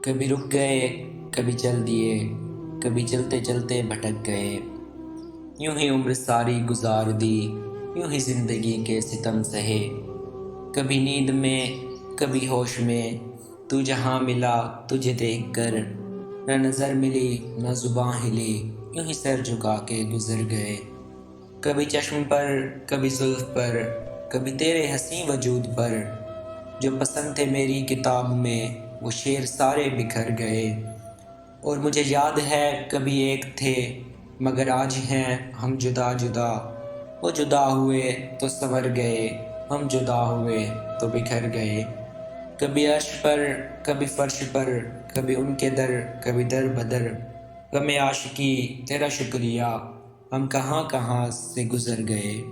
کبھی رک گئے، کبھی چل دیے، کبھی چلتے چلتے بھٹک گئے، یوں ہی عمر ساری گزار دی، یوں ہی زندگی کے ستم سہے۔ کبھی نیند میں، کبھی ہوش میں، تو جہاں ملا تجھے دیکھ کر، نہ نظر ملی نہ زباں ہلی، یوں ہی سر جھکا کے گزر گئے۔ کبھی چشم پر، کبھی زلف پر، کبھی تیرے حسین وجود پر، جو پسند تھے میری کتاب میں وہ شعر سارے بکھر گئے۔ اور مجھے یاد ہے کبھی ایک تھے مگر آج ہیں ہم جدا جدا، وہ جدا ہوئے تو سنور گئے، ہم جدا ہوئے تو بکھر گئے۔ کبھی عرش پر، کبھی فرش پر، کبھی ان کے در، کبھی در بدر، غم عاشقی تیرا شکریہ، ہم کہاں کہاں سے گزر گئے۔